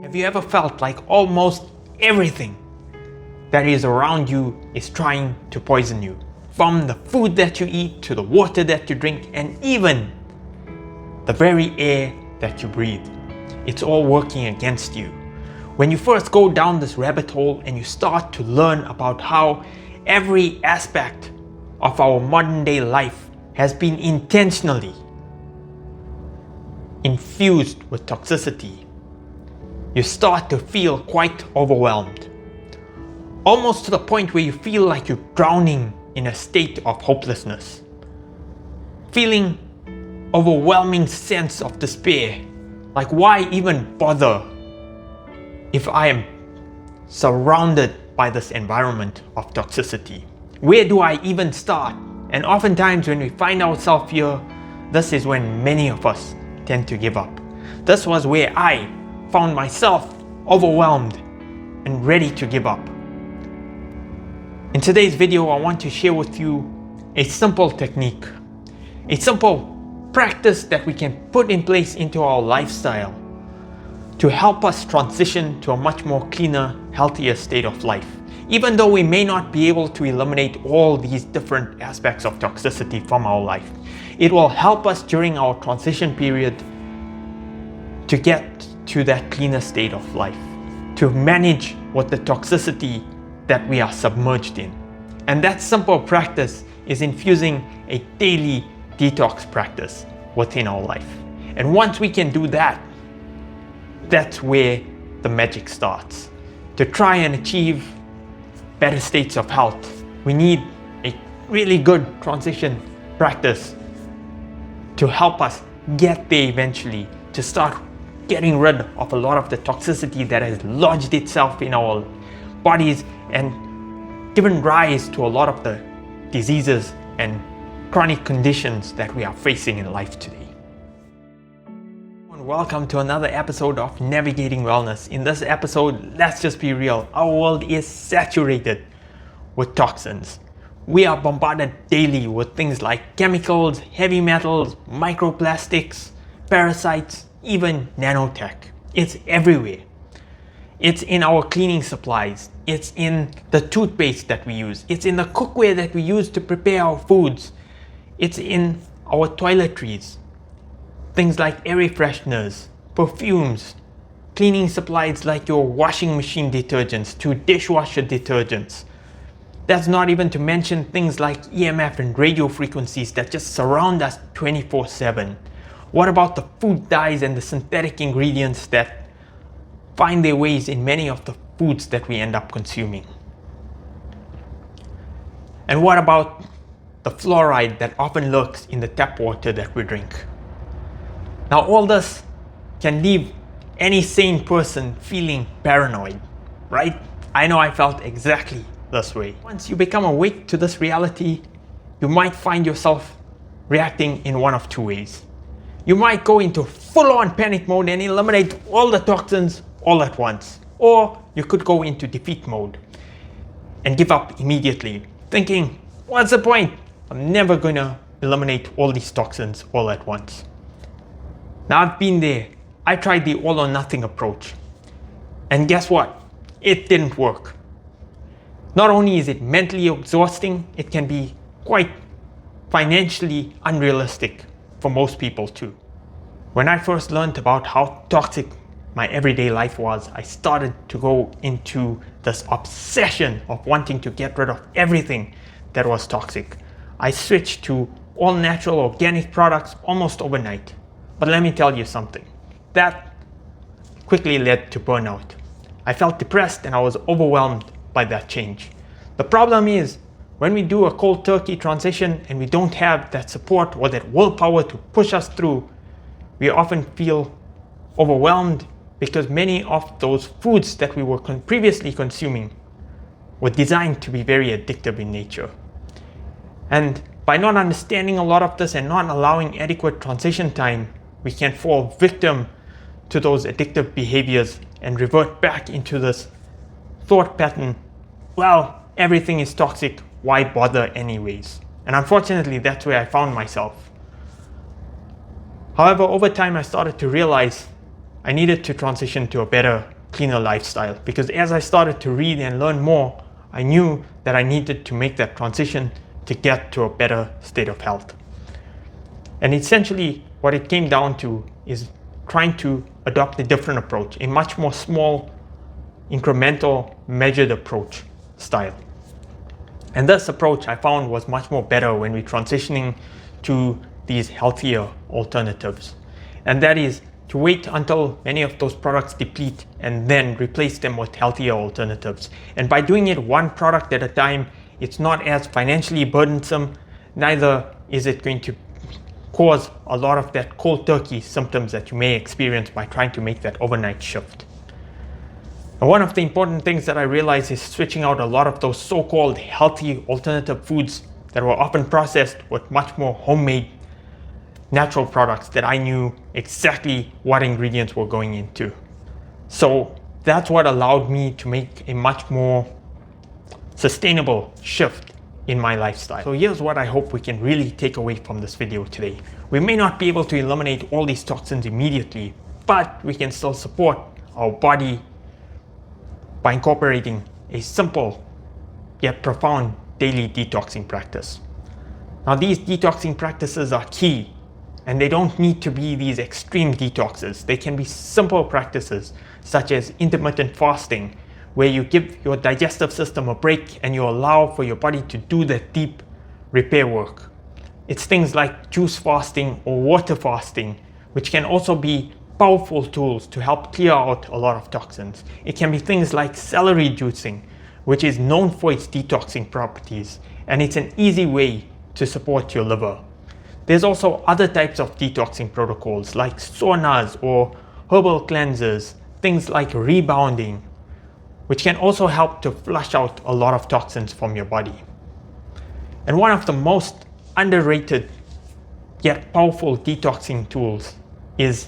Have you ever felt like almost everything that is around you is trying to poison you? From the food that you eat, to the water that you drink, and even the very air that you breathe. It's all working against you. When you first go down this rabbit hole and you start to learn about how every aspect of our modern day life has been intentionally infused with toxicity, you start to feel quite overwhelmed. Almost to the point where you feel like you're drowning in a state of hopelessness. Feeling overwhelming sense of despair. Like, why even bother if I am surrounded by this environment of toxicity? Where do I even start? And oftentimes when we find ourselves here, this is when many of us tend to give up. This was where I found myself overwhelmed and ready to give up. In today's video, I want to share with you a simple technique, a simple practice that we can put in place into our lifestyle to help us transition to a much more cleaner, healthier state of life. Even though we may not be able to eliminate all these different aspects of toxicity from our life, it will help us during our transition period to get to that cleaner state of life, to manage what the toxicity that we are submerged in. And that simple practice is infusing a daily detox practice within our life. And once we can do that, that's where the magic starts. To try and achieve better states of health, we need a really good transition practice to help us get there eventually, to start getting rid of a lot of the toxicity that has lodged itself in our bodies and given rise to a lot of the diseases and chronic conditions that we are facing in life today. Welcome to another episode of Navigating Wellness. In this episode, let's just be real, our world is saturated with toxins. We are bombarded daily with things like chemicals, heavy metals, microplastics, parasites, even nanotech. It's everywhere. It's in our cleaning supplies. It's in the toothpaste that we use. It's in the cookware that we use to prepare our foods. It's in our toiletries. Things like air fresheners, perfumes, cleaning supplies like your washing machine detergents to dishwasher detergents. That's not even to mention things like EMF and radio frequencies that just surround us 24/7. What about the food dyes and the synthetic ingredients that find their ways in many of the foods that we end up consuming? And what about the fluoride that often lurks in the tap water that we drink? Now, all this can leave any sane person feeling paranoid, right? I know I felt exactly this way. Once you become awake to this reality, you might find yourself reacting in one of two ways. You might go into full-on panic mode and eliminate all the toxins all at once. Or you could go into defeat mode and give up immediately, thinking, what's the point? I'm never gonna eliminate all these toxins all at once. Now, I've been there. I tried the all or nothing approach. And guess what? It didn't work. Not only is it mentally exhausting, it can be quite financially unrealistic for most people too. When I first learned about how toxic my everyday life was, I started to go into this obsession of wanting to get rid of everything that was toxic. I switched to all natural organic products almost overnight. But let me tell you something, that quickly led to burnout. I felt depressed and I was overwhelmed by that change. The problem is, when we do a cold turkey transition and we don't have that support or that willpower to push us through, we often feel overwhelmed because many of those foods that we were previously consuming were designed to be very addictive in nature. And by not understanding a lot of this and not allowing adequate transition time, we can fall victim to those addictive behaviors and revert back into this thought pattern. Well, everything is toxic, why bother anyways? And unfortunately, that's where I found myself. However, over time, I started to realize I needed to transition to a better cleaner lifestyle, because as I started to read and learn more, I knew that I needed to make that transition to get to a better state of health. And essentially what it came down to is trying to adopt a different approach, a much more small, incremental, measured approach style. And this approach I found was much more better when we're transitioning to these healthier alternatives. And that is to wait until many of those products deplete and then replace them with healthier alternatives. And by doing it one product at a time, it's not as financially burdensome, neither is it going to cause a lot of that cold turkey symptoms that you may experience by trying to make that overnight shift. And one of the important things that I realized is switching out a lot of those so-called healthy alternative foods that were often processed with much more homemade natural products that I knew exactly what ingredients were going into. So that's what allowed me to make a much more sustainable shift in my lifestyle. So here's what I hope we can really take away from this video today. We may not be able to eliminate all these toxins immediately, but we can still support our body by incorporating a simple yet profound daily detoxing practice. Now, these detoxing practices are key, and they don't need to be these extreme detoxes. They can be simple practices such as intermittent fasting, where you give your digestive system a break and you allow for your body to do that deep repair work. It's things like juice fasting or water fasting, which can also be powerful tools to help clear out a lot of toxins. It can be things like celery juicing, which is known for its detoxing properties, and it's an easy way to support your liver. There's also other types of detoxing protocols like saunas or herbal cleansers, things like rebounding, which can also help to flush out a lot of toxins from your body. And one of the most underrated yet powerful detoxing tools is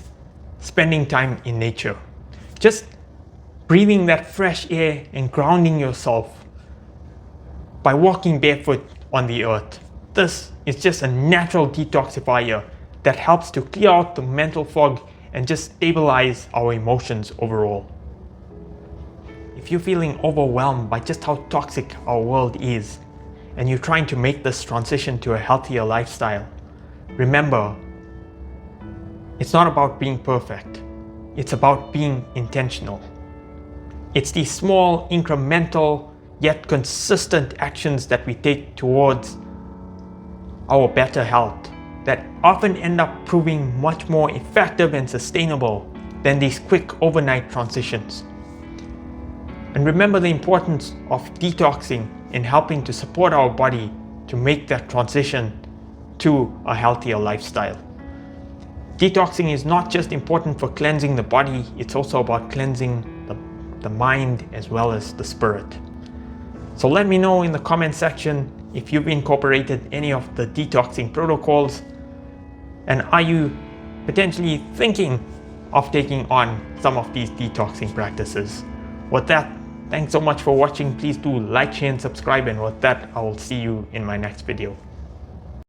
spending time in nature. Just breathing that fresh air and grounding yourself by walking barefoot on the earth. This is just a natural detoxifier that helps to clear out the mental fog and just stabilize our emotions overall. If you're feeling overwhelmed by just how toxic our world is, and you're trying to make this transition to a healthier lifestyle, remember, it's not about being perfect. It's about being intentional. It's these small, incremental, yet consistent actions that we take towards our better health that often end up proving much more effective and sustainable than these quick overnight transitions. And remember the importance of detoxing in helping to support our body to make that transition to a healthier lifestyle. Detoxing is not just important for cleansing the body, it's also about cleansing the mind as well as the spirit. So let me know in the comment section if you've incorporated any of the detoxing protocols, and are you potentially thinking of taking on some of these detoxing practices. With that, thanks so much for watching. Please do like, share and subscribe, and with that, I will see you in my next video.